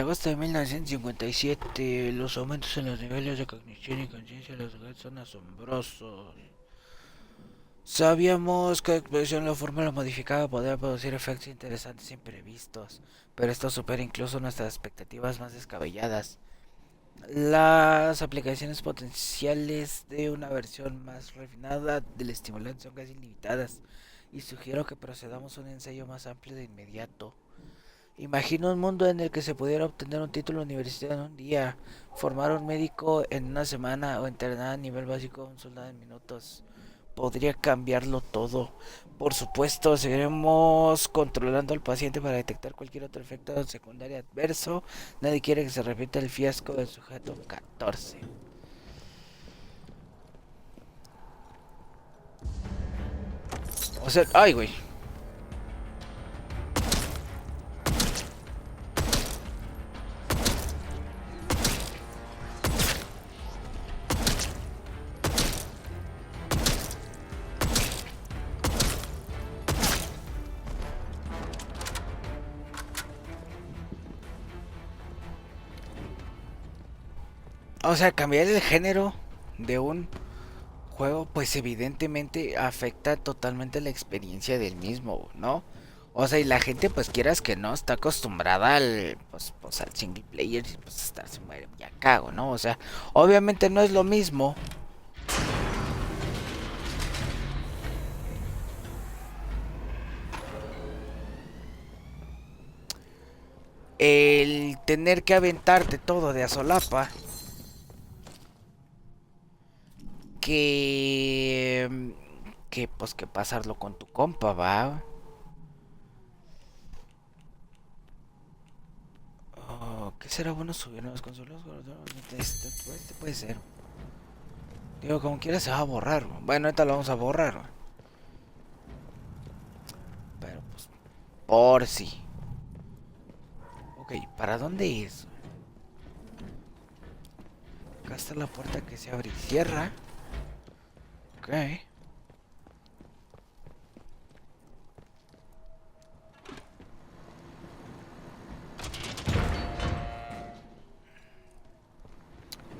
agosto de 1957, los aumentos en los niveles de cognición y conciencia de los sujetos son asombrosos. Sabíamos que la expresión de la fórmula modificada podría producir efectos interesantes e imprevistos, pero esto supera incluso nuestras expectativas más descabelladas. Las aplicaciones potenciales de una versión más refinada del estimulante son casi ilimitadas, y sugiero que procedamos a un ensayo más amplio de inmediato. Imagino un mundo en el que se pudiera obtener un título universitario en un día, formar un médico en una semana o entrenar a nivel básico a un soldado en minutos. Podría cambiarlo todo. Por supuesto, seguiremos controlando al paciente para detectar cualquier otro efecto secundario adverso. Nadie quiere que se repita el fiasco del sujeto 14. O sea, ay, güey. O sea, cambiar el género de un juego, pues evidentemente afecta totalmente la experiencia del mismo, ¿no? O sea, y la gente, pues quieras que no, está acostumbrada pues al single player y pues estarse muere ya cago, ¿no? O sea, obviamente no es lo mismo el tener que aventarte todo de a solapa que pues que pasarlo con tu compa, va. Oh, ¿qué será bueno subir nuevas consolas? Este puede ser. Digo, como quiera se va a borrar. Bueno, ahorita lo vamos a borrar. Pero pues, por si. Ok, ¿para dónde es? Acá está la puerta que se abre y cierra. Ok.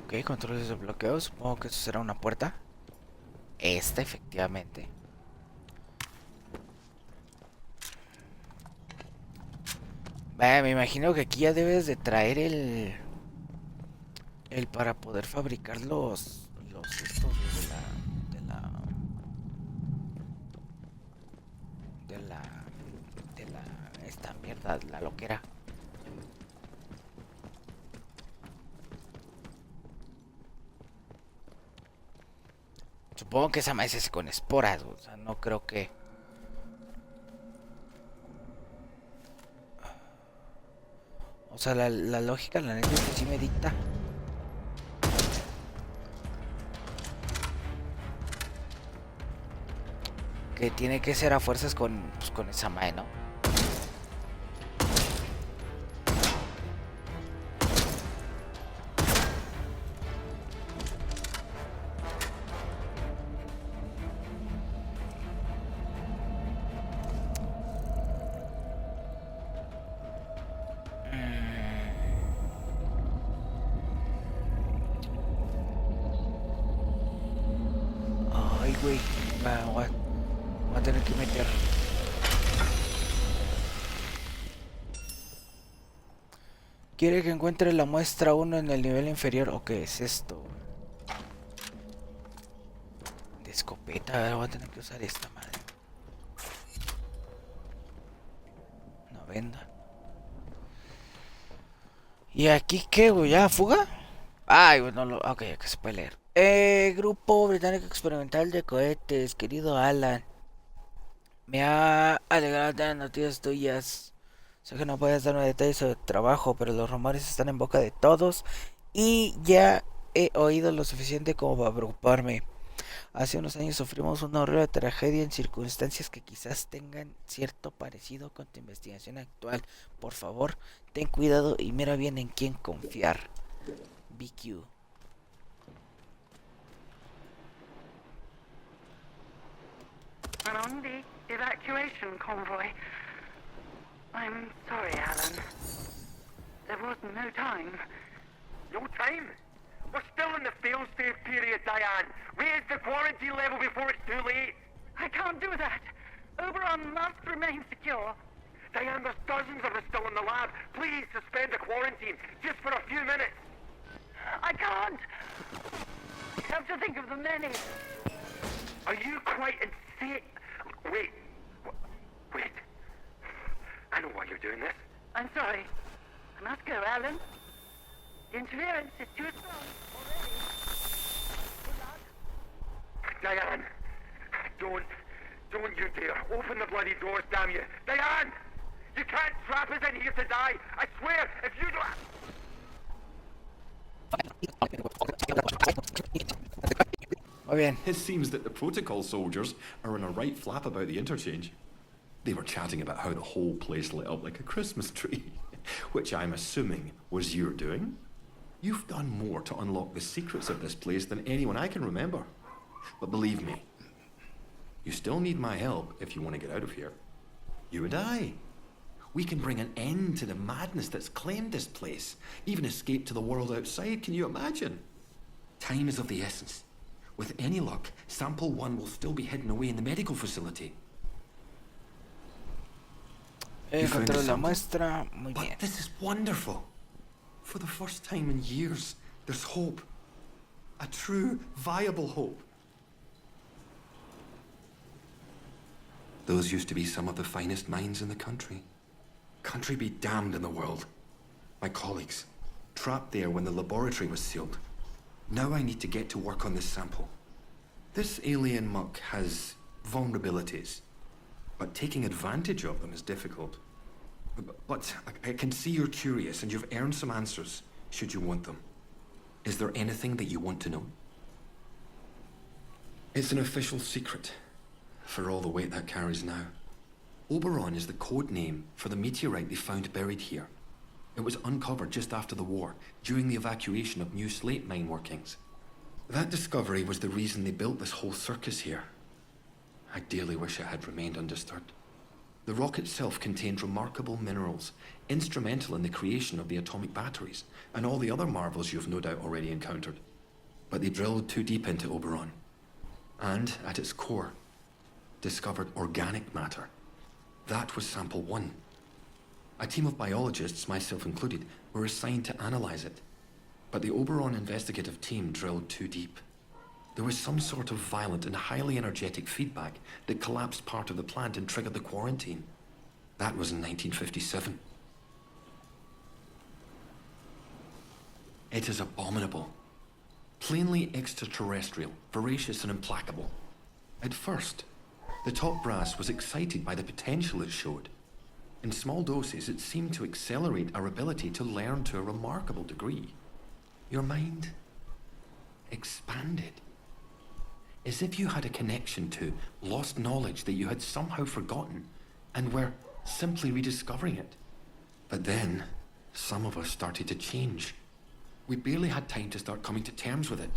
Ok, controles de bloqueo. Supongo que eso será una puerta. Esta, efectivamente. Me imagino que aquí ya debes de traer el para poder fabricar los estos de la de la esta mierda, la loquera. Supongo que esa maíz es con esporas, o sea, no creo que. O sea, la lógica, la neta, es que sí me dicta que tiene que ser a fuerzas con esa mae, ¿no? Ay, güey. Voy a tener que meter. Quiere que encuentre la muestra uno en el nivel inferior. ¿O qué es esto? De escopeta. A ver, voy a tener que usar esta madre. Una venda. ¿Y aquí qué, güey? ¿Ya fuga? Ay, güey, no lo. Ok, que se puede leer. Grupo Británico Experimental de Cohetes, querido Alan. Me ha alegrado tener noticias tuyas. Sé que no puedes darme detalles sobre tu trabajo, pero los rumores están en boca de todos y ya he oído lo suficiente como para preocuparme. Hace unos años sufrimos una horrible tragedia en circunstancias que quizás tengan cierto parecido con tu investigación actual. Por favor, ten cuidado y mira bien en quién confiar. BQ. And on the evacuation convoy. I'm sorry, Alan. There was no time. No time? We're still in the fail-safe period, Diane. Raise the quarantine level before it's too late. I can't do that. Oberon must remain secure. Diane, there's dozens of us still in the lab. Please suspend the quarantine, just for a few minutes. I can't. I have to think of the many. Are you quite insane? Wait. Wait. I know why you're doing this. I'm sorry. I must go, Alan. The interference is too strong already. Good luck. Diane, don't you dare. Open the bloody doors, damn you. Diane! You can't trap us in here to die. I swear, if you don't... Muy bien. It seems that the protocol soldiers are in a right flap about the interchange. They were chatting about how the whole place lit up like a Christmas tree, which I'm assuming was your doing. You've done more to unlock the secrets of this place than anyone I can remember. But believe me, you still need my help if you want to get out of here. You and I. We can bring an end to the madness that's claimed this place. Even escape to the world outside, can you imagine? Time is of the essence. With any luck, Sample 1 will still be hidden away in the medical facility. You found the Encontré la sample? muestra. Muy bien. But this is wonderful. For the first time in years, there's hope. A true, viable hope. Those used to be some of the finest minds in the country. Country be damned in the world. My colleagues, trapped there when the laboratory was sealed. Now I need to get to work on this sample. This alien muck has vulnerabilities, but taking advantage of them is difficult. But I can see you're curious and you've earned some answers, should you want them. Is there anything that you want to know? It's an official secret, for all the weight that carries now. Oberon is the code name for the meteorite they found buried here. It was uncovered just after the war, during the evacuation of new slate mine workings. That discovery was the reason they built this whole circus here. I dearly wish it had remained undisturbed. The rock itself contained remarkable minerals, instrumental in the creation of the atomic batteries, and all the other marvels you've no doubt already encountered. But they drilled too deep into Oberon, and, at its core, discovered organic matter. That was Sample 1. A team of biologists, myself included, were assigned to analyze it. But the Oberon investigative team drilled too deep. There was some sort of violent and highly energetic feedback that collapsed part of the plant and triggered the quarantine. That was in 1957. It is abominable. Plainly extraterrestrial, voracious and implacable. At first, the top brass was excited by the potential it showed. In small doses, it seemed to accelerate our ability to learn to a remarkable degree. Your mind expanded. As if you had a connection to lost knowledge that you had somehow forgotten and were simply rediscovering it. But then, some of us started to change. We barely had time to start coming to terms with it.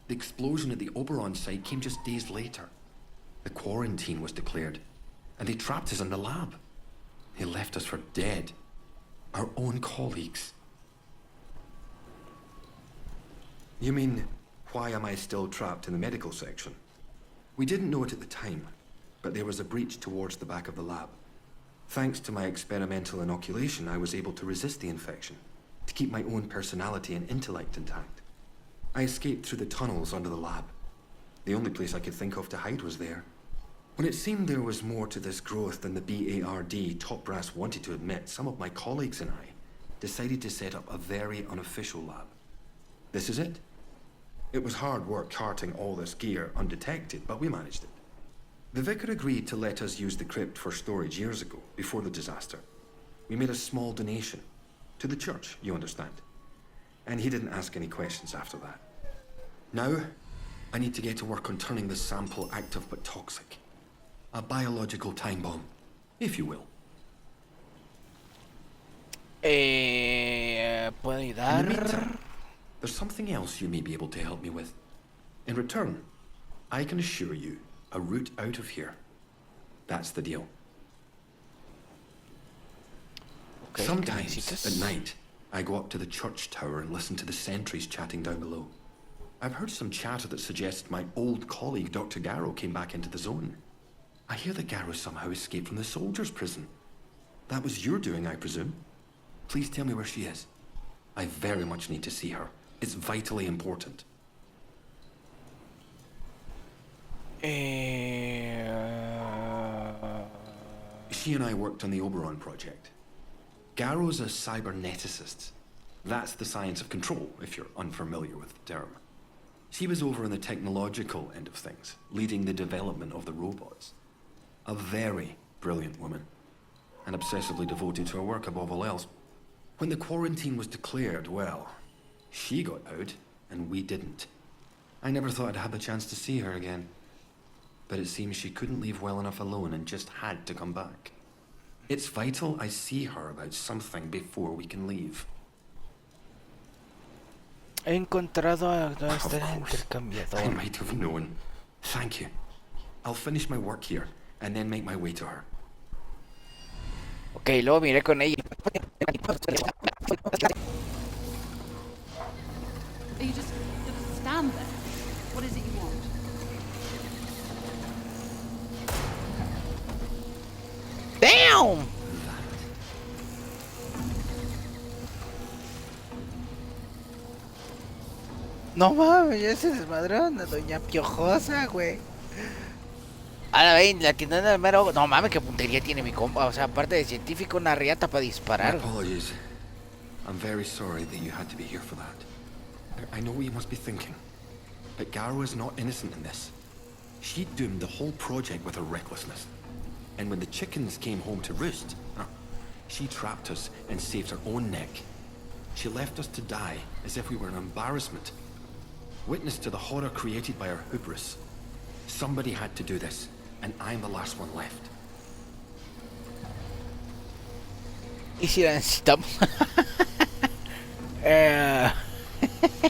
The explosion at the Oberon site came just days later. The quarantine was declared, and they trapped us in the lab. They left us for dead. Our own colleagues. You mean, why am I still trapped in the medical section? We didn't know it at the time, but there was a breach towards the back of the lab. Thanks to my experimental inoculation, I was able to resist the infection, to keep my own personality and intellect intact. I escaped through the tunnels under the lab. The only place I could think of to hide was there. When it seemed there was more to this growth than the BARD top brass wanted to admit, some of my colleagues and I decided to set up a very unofficial lab. This is it. It was hard work carting all this gear undetected, but we managed it. The vicar agreed to let us use the crypt for storage years ago, before the disaster. We made a small donation. To the church, you understand. And he didn't ask any questions after that. Now, I need to get to work on turning this sample active but toxic. A biological time bomb, if you will. ¿Puedo In the ayudar? meantime, there's something else you may be able to help me with. In return, I can assure you a route out of here. That's the deal. Okay, ¿qué Sometimes, necesitas? at night, I go up to the church tower and listen to the sentries chatting down below. I've heard some chatter that suggests my old colleague, Dr. Garrow, came back into the zone. I hear that Garrow somehow escaped from the soldiers' prison. That was your doing, I presume. Please tell me where she is. I very much need to see her. It's vitally important. She and I worked on the Oberon project. Garrow's a cyberneticist. That's the science of control, if you're unfamiliar with the term. She was over on the technological end of things, leading the development of the robots. A very brilliant woman, and obsessively devoted to her work above all else. When the quarantine was declared, well, she got out, and we didn't. I never thought I'd have the chance to see her again. But it seems she couldn't leave well enough alone and just had to come back. It's vital I see her about something before we can leave. He encontrado a Of nuestra course. I intercambiador. might have known. Thank you. I'll finish my work here, and then make my way to her. Ok, luego miré con ella. Are you just gonna stand there? What is it you want? ¡Damn! No mames, ya se desmadrón a doña Piojosa, güey. Ahora ven, la tienda del mero. No mames, qué puntería tiene mi compa. O sea, aparte de científico, una riata para My disparar. apologies. I'm very sorry that you had to be here for that. I know what you must be thinking, but Garrow is not innocent in this. She doomed the whole project with her recklessness. And when the chickens came home to roost, she trapped us and saved her own neck. She left us to die as if we were an embarrassment. Witness to the horror created by her hubris. Somebody had to do this, and I'm the last one left. Y si la necesitamos.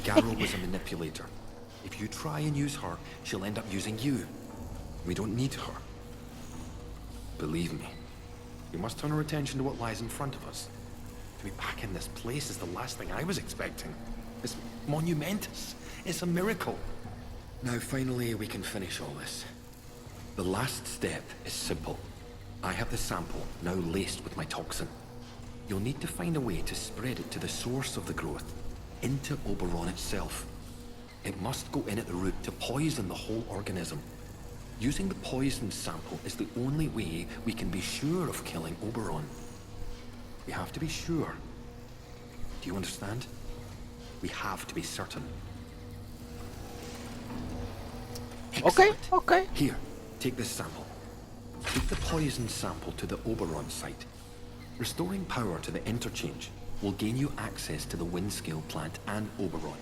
Garrow was a manipulator. If you try and use her, she'll end up using you. We don't need her. Believe me, we must turn our attention to what lies in front of us. To be back in this place is the last thing I was expecting. It's monumentous. It's a miracle. Now finally we can finish all this. The last step is simple. I have the sample now laced with my toxin. You'll need to find a way to spread it to the source of the growth, into Oberon itself. It must go in at the root to poison the whole organism. Using the poisoned sample is the only way we can be sure of killing Oberon. We have to be sure. Do you understand? We have to be certain. Okay, Excellent. okay. Here, take this sample. Take the poisoned sample to the Oberon site. Restoring power to the interchange will gain you access to the Windscale plant and Oberon.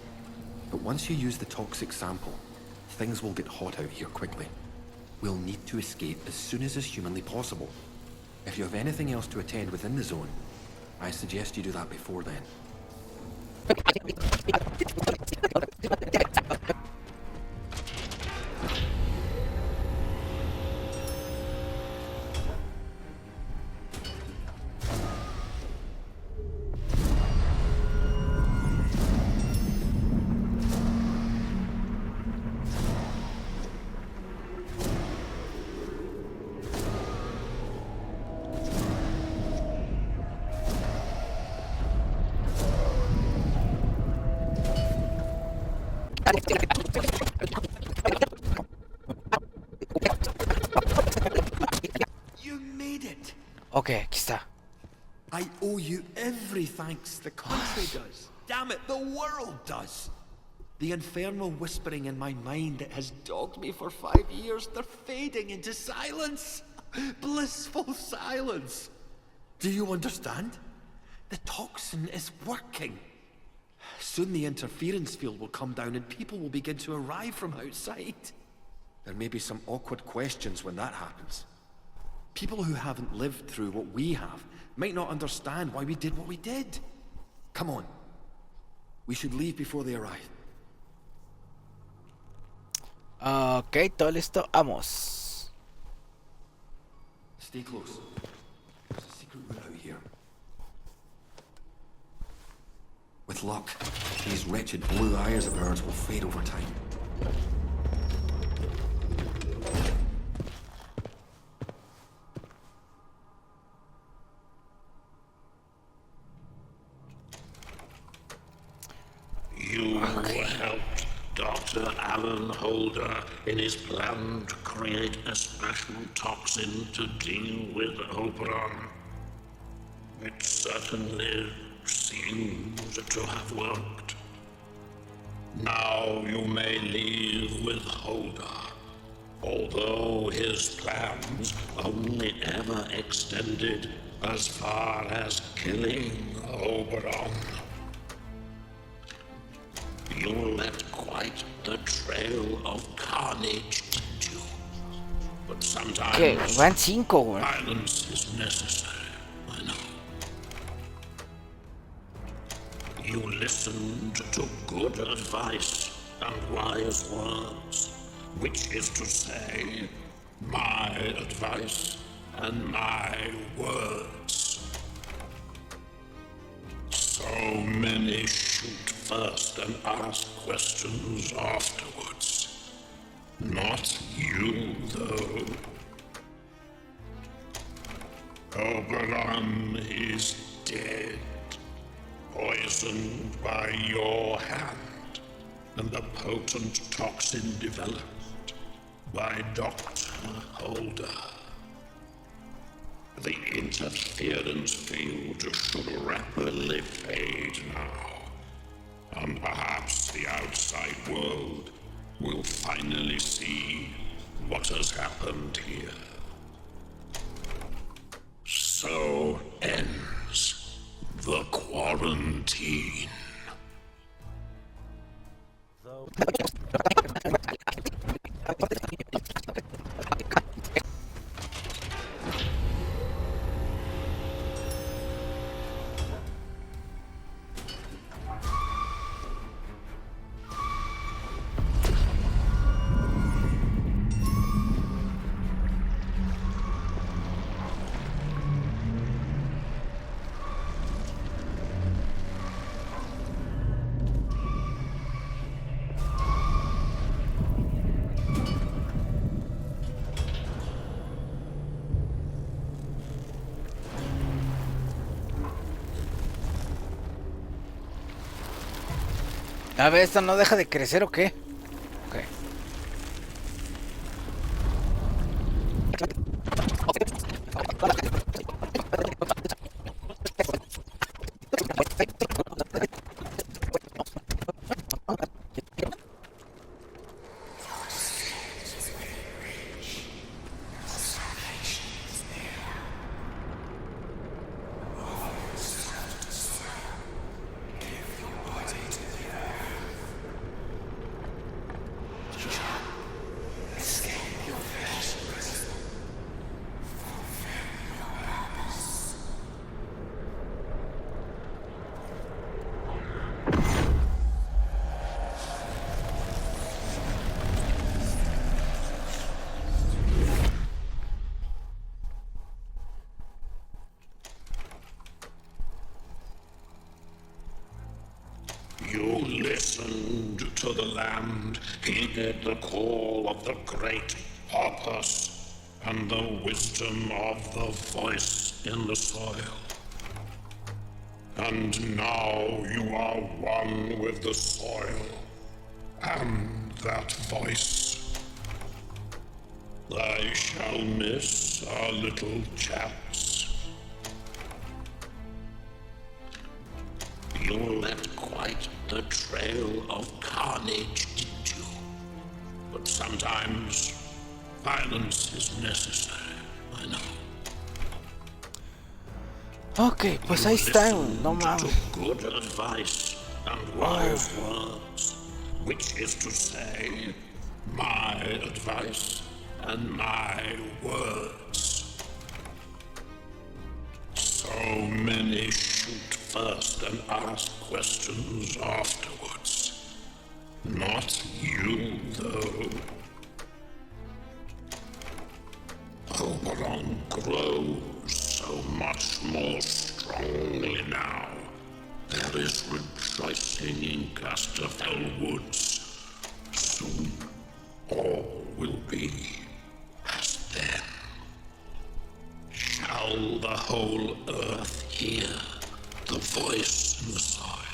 But once you use the toxic sample, things will get hot out here quickly. We'll need to escape as soon as is humanly possible. If you have anything else to attend within the zone, I suggest you do that before then. You made it! Ok, aquí está. I owe you every thanks. The country does. Damn it, the world does. The infernal whispering in my mind that has dogged me for 5 years, they're fading into silence. Blissful silence. Do you understand? The toxin is working. Soon the interference field will come down and people will begin to arrive from outside. There may be some awkward questions when that happens. People who haven't lived through what we have might not understand why we did what we did. Come on. We should leave before they arrive. Ok, todo listo, vamos. Stay close. There's a secret route out here. with luck, these wretched blue eyes of ours will fade over time. You helped Dr. Alan Holder in his plan to create a special toxin to deal with Oberon. It certainly seems to have worked. Now you may leave with Holder, although his plans only ever extended as far as killing Oberon. You left quite the trail of carnage, didn't you? But sometimes ¿Qué? Van 5, güey. violence is necessary, I know. You listened to good advice and wise words, which is to say, my advice and my words. So many shoot first and ask questions afterwards. Not you, though. Oberon is dead, poisoned by your hand, and a potent toxin developed by Dr. Holder. The interference field should rapidly fade now, and perhaps the outside world will finally see what has happened here. So ends the quarantine. A ver, ¿esta no deja de crecer o qué? Ok. You listened to the land, heeded the call of the great purpose, and the wisdom of the voice in the soil. And now you are one with the soil and that voice. I shall miss our little chaps. You left quite the trail of carnage, didn't you? But sometimes violence is necessary, I know. Ok, pues ahí está, no mames. Good advice and wise words, which is to say, my advice and my words. So many shoot first and ask questions afterwards. Not you, though. Oberon grows so much more strongly now. There is try singing Casterfell woods. Soon, all will be as then. Shall the whole earth hear the voice and the sigh